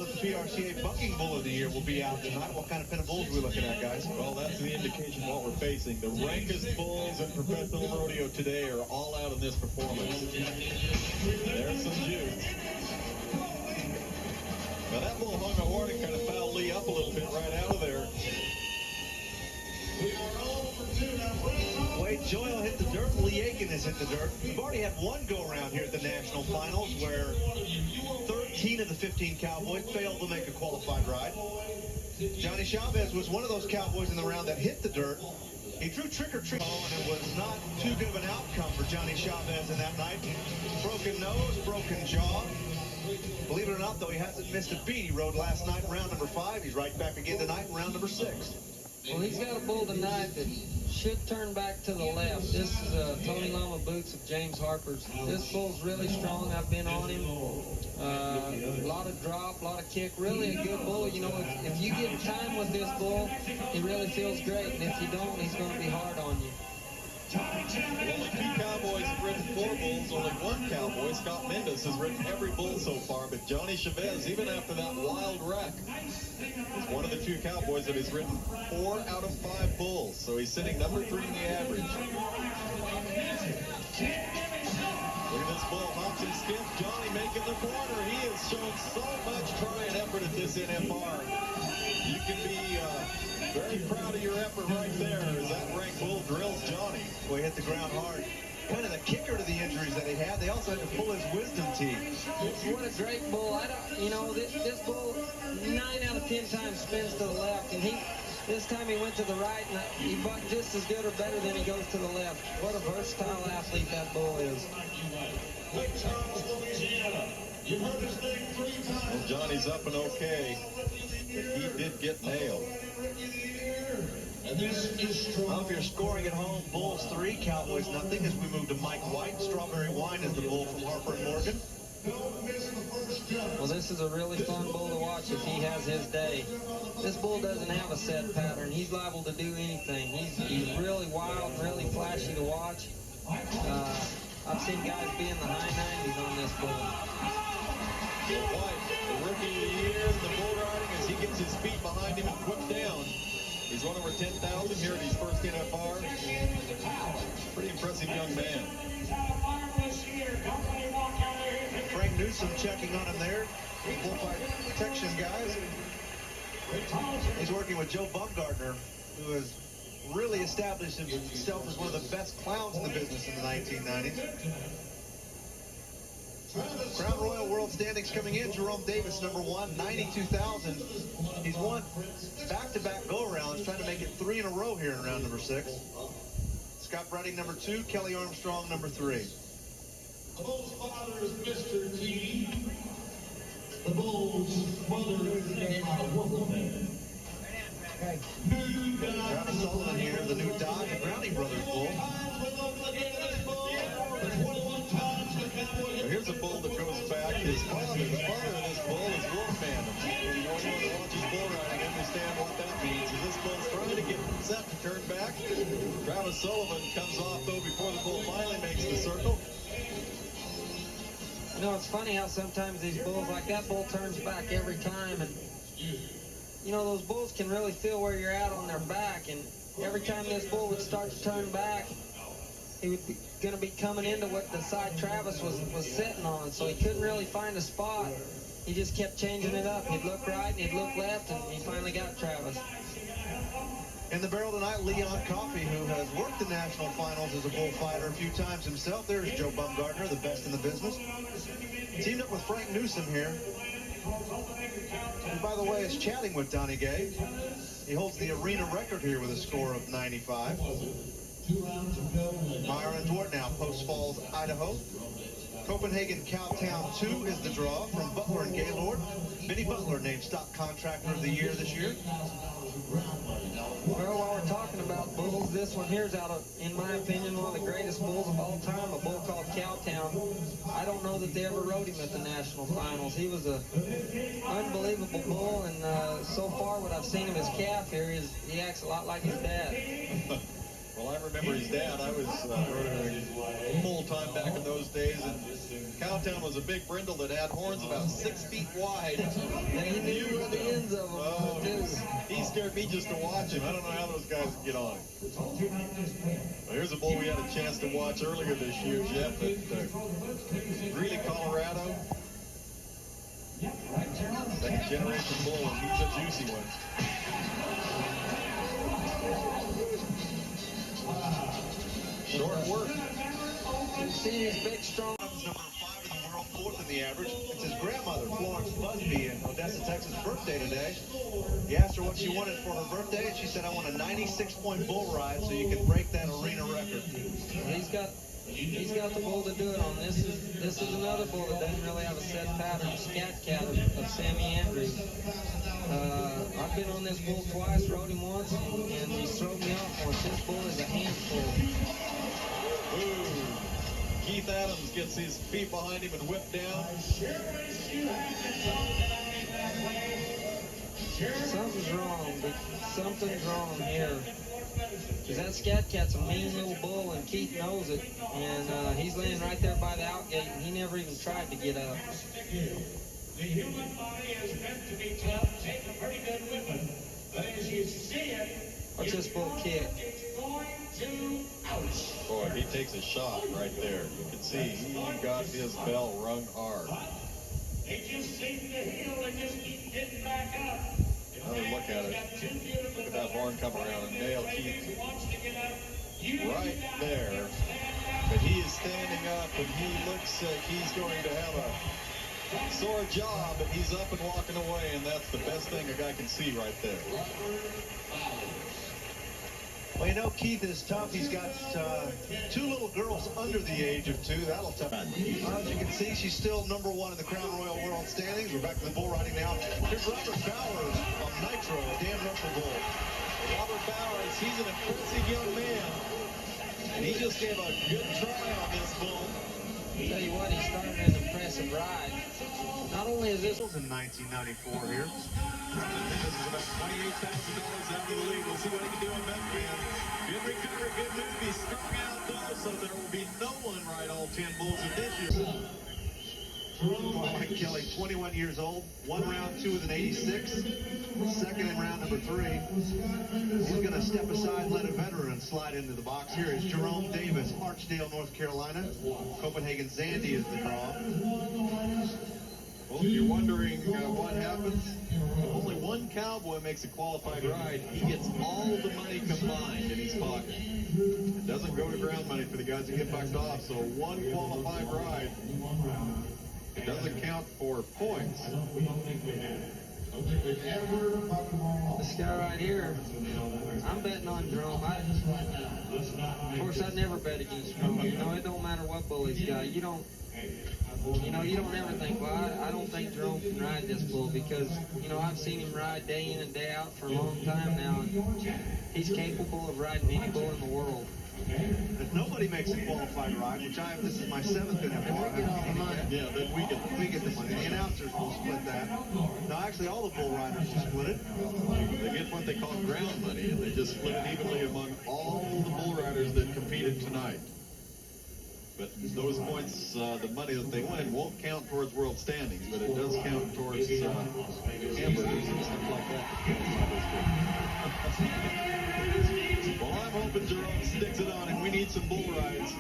that the PRCA Bucking Bull of the Year will be out tonight. What kind of pin of bulls are we looking at, guys? Well, that's the indication of what we're facing. The rankest bulls in professional rodeo today are all out in this performance. There's some juice. Now that bull hung the horn and kind of fouled Lee up a little bit right out of there. Wade Joyle hit the dirt. Lee Aiken has hit the dirt. We've already had one go-around here at the National Finals where 13 of the 15 Cowboys failed to make a qualified ride. Johnny Chavez was one of those Cowboys in the round that hit the dirt. He drew trick or treat, and it was not too good of an outcome for Johnny Chavez in that night. Broken nose, broken jaw. Believe it or not, though, he hasn't missed a beat. He rode last night in round number 5. He's right back again tonight in round number 6. Well, he's got a bull tonight that should turn back to the left. This is Tony Lama Boots of James Harper's. This bull's really strong. I've been on him. A lot of drop, a lot of kick. Really a good bull. You know, if you get time with this bull, he really feels great. And if you don't, he's going to be hard on you. Only 2 Cowboys have ridden 4 bulls. Only 1 Cowboy, Scott Mendes, has ridden every bull so far. But Johnny Chavez, even after that wild wreck, is one of the 2 Cowboys that has ridden 4 out of 5 bulls. So he's sitting number 3 in the average. Look at this bull, hops and skips. Johnny making the corner. He has shown so much try and effort at this NFR. You can be very proud of your effort right there as that ranked bull drills Johnny. Well, he hit the ground hard. Kind of the kicker to the injuries that he had. They also had to pull his wisdom teeth. What a great bull. This bull 9 out of 10 times spins to the left, and this time he went to the right, and he bucked just as good or better than he goes to the left. What a versatile athlete that bull is. Well, Johnny's up and okay. He did get nailed. Well, if you're scoring at home, Bulls 3, Cowboys nothing, as we move to Mike White. Strawberry Wine is the bull from Harper and Morgan. Well, this is a really fun bull to watch if he has his day. This bull doesn't have a set pattern. He's liable to do anything. He's really wild, really flashy to watch. I've seen guys be in the high 90s on this bull. White, the rookie of the year in the bull riding, as he gets his feet behind him and whipped down. He's run over 10,000 here at his first NFR. Pretty impressive young man. Frank Newsom checking on him there. Bullfight protection guys. He's working with Joe Bumgardner, who has really established himself as one of the best clowns in the business in the 1990s. Crown Royal World Standings coming in. Jerome Davis, number 1, 92,000. He's won back-to-back go-arounds, trying to make it 3 in a row here in round number 6. Scott Breding, number 2. Kelly Armstrong, number 3. The bull's father is Mr. T. The bull's mother is Woman. Travis Sullivan here, the new Dodge and Browning Brothers bull. Now here's a bull that goes back. His father of this bull is Wolfman. Anyone that watches bull riding understand what that means. As this bull's trying to get set to turn back. Travis Sullivan comes off, though, before the bull finally makes the circle. You know, it's funny how sometimes these bulls, like that bull turns back every time, and you know, those bulls can really feel where you're at on their back, and every time this bull would start to turn back, he would be going to be coming into what the side Travis was sitting on, so he couldn't really find a spot. He just kept changing it up. He'd look right and he'd look left, and he finally got Travis. In the barrel tonight, Leon Coffey, who has worked the national finals as a bullfighter a few times himself. There's Joe Bumgardner, the best in the business. Teamed up with Frank Newsom here. And by the way, is chatting with Donnie Gay. He holds the arena record here with a score of 95. Myron Dwart now, Post Falls, Idaho. Copenhagen Cow Town 2 is the draw from Butler and Gaylord. Vinny Butler named Stock Contractor of the Year this year. Well, while we're talking about bulls, this one here's out of, in my opinion, one of the greatest bulls of all time, a bull called Cow Town. I don't know that they ever rode him at the national finals. He was a unbelievable bull, and so far what I've seen of his calf here is he acts a lot like his dad. Well, I remember his dad. I was full-time back in those days, and Cowtown was a big brindle that had horns about 6 feet wide. And he knew the ends of them. Oh, he scared me just to watch him. I don't know how those guys get on him. Well, here's a bull we had a chance to watch earlier this year, Jeff, at Greeley, Colorado. Second generation bull, and he's a juicy one. Short work. See his big, strong. Number 5 in the world, 4th in the average. It's his grandmother, Florence Busby, in Odessa, Texas' birthday today. He asked her what she wanted for her birthday, and she said, "I want a 96-point bull ride so you can break that arena record." He's got the bull to do it on. This is another bull that doesn't really have a set pattern. Scat Cat of Sammy Andrews. I've been on this bull twice, rode him once, and he's thrown me off once. This bull is a handful. Ooh. Keith Adams gets his feet behind him and whipped down. Something's wrong, but something's wrong here. Because that Scat Cat's a mean little bull, and Keith knows it. And he's laying right there by the outgate, and he never even tried to get up. The human body is meant to be tough, take a pretty good whipping. But as you see it, What's this bull kick? it's going to ouch. Boy, he takes a shot right there. You can see he got his bell rung hard. It just seemed to heal and just keep getting back up. Another look at it. Look at that horn come around and nail Keith right there. But he is standing up, and he looks like he's going to have a sore jaw, but he's up and walking away, and that's the best thing a guy can see right there. Well, you know, Keith is tough. He's got 2 little girls under the age of 2. That'll tough. As you can see, she's still number 1 in the Crown Royal World Standings. We're back to the bull riding now. Here's Robert Bowers on Nitro, a Dan Russell bull. Robert Bowers, he's an impressive young man, and he just gave a good try on this bull. I'll tell you what, he started an impressive ride. Not only is this In 1994 here. This is about $28,000 out of the league. We'll see what he can do on that band. Good recovery, good move. He's strung out though, so there will be no one ride all 10 bulls in this year. Mike Kelly, 21 years old, won round 2 with an 86, second in round number 3. He's going to step aside and let a veteran slide into the box. Here is Jerome Davis, Archdale, North Carolina. Copenhagen Zandy is the draw. Well, if you're wondering what happens, only one cowboy makes a qualified ride. He gets all the money combined in his pocket. It doesn't go to ground money for the guys who get backed off, so one qualified ride, it doesn't count for points. This guy right here, I'm betting on Jerome. Of course, I'd never bet against Jerome. You know, it don't matter what bull he's got. You don't ever think, well, I don't think Jerome can ride this bull because, you know, I've seen him ride day in and day out for a long time now, and he's capable of riding any bull in the world. If nobody makes a qualified ride, which this is my 7th NFR. Yeah, then we get the money. The announcers will split that. No, actually, all the bull riders will split it. They get what they call ground money, and they just split it evenly among all the bull riders that competed tonight. But those points, the money that they win, won't count towards world standings, but it does count towards hamburgers and stuff like that. Well, I'm hoping Jerome sticks it on, and we need some bull rides.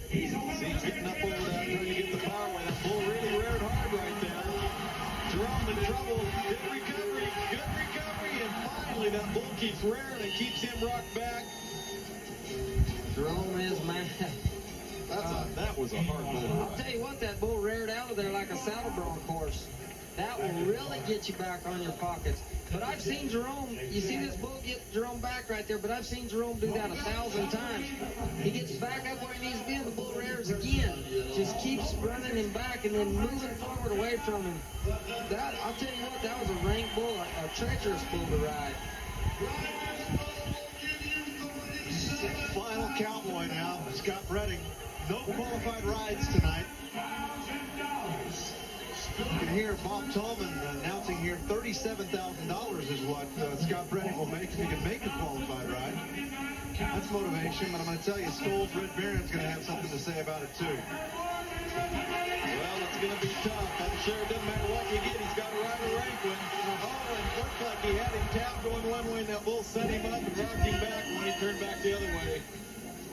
See, he's getting up over that, trying to get the power away. That bull really reared hard right there. Jerome in trouble. Good recovery, and finally that bull keeps rearing and keeps him rocked back. Jerome is mad. That was a hard bull. I'll tell you what, that bull reared out of there like a saddle bronc horse. That will really get you back on your pockets. But I've seen Jerome, you see this bull get Jerome back right there, but I've seen Jerome do that 1,000 times. He gets back up where he needs to be, and the bull rears again. Just keeps running him back and then moving forward away from him. I'll tell you what, that was a rank bull, a treacherous bull to ride. Final cowboy now, Scott Breding. No qualified rides tonight. You can here, Bob Tallman announcing here $37,000 is what Scott Breding will make if he can make a qualified ride. That's motivation, but I'm going to tell you, Scholes Red Baron's going to have something to say about it too. Well, it's going to be tough. I'm sure it doesn't matter what you get. He's got to ride a rank one. Oh, and it looked like he had him tapped going one way, and that bull set him up and rocked him back when he turned back the other way.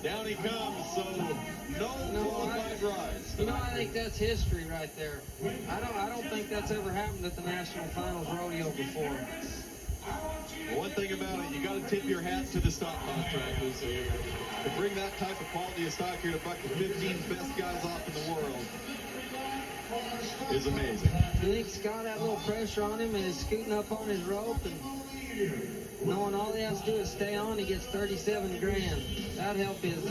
Down he comes, so no qualified rides. You know, I think that's history right there. I don't think that's ever happened at the National Finals Rodeo before. One thing about it, you got to tip your hat to the stock contractors. To bring that type of quality of stock here to buck the 15 best guys off in the world is amazing. You think Scott had a little pressure on him and is scooting up on his rope and knowing all he has to do is stay on, he gets 37 grand. That'd help his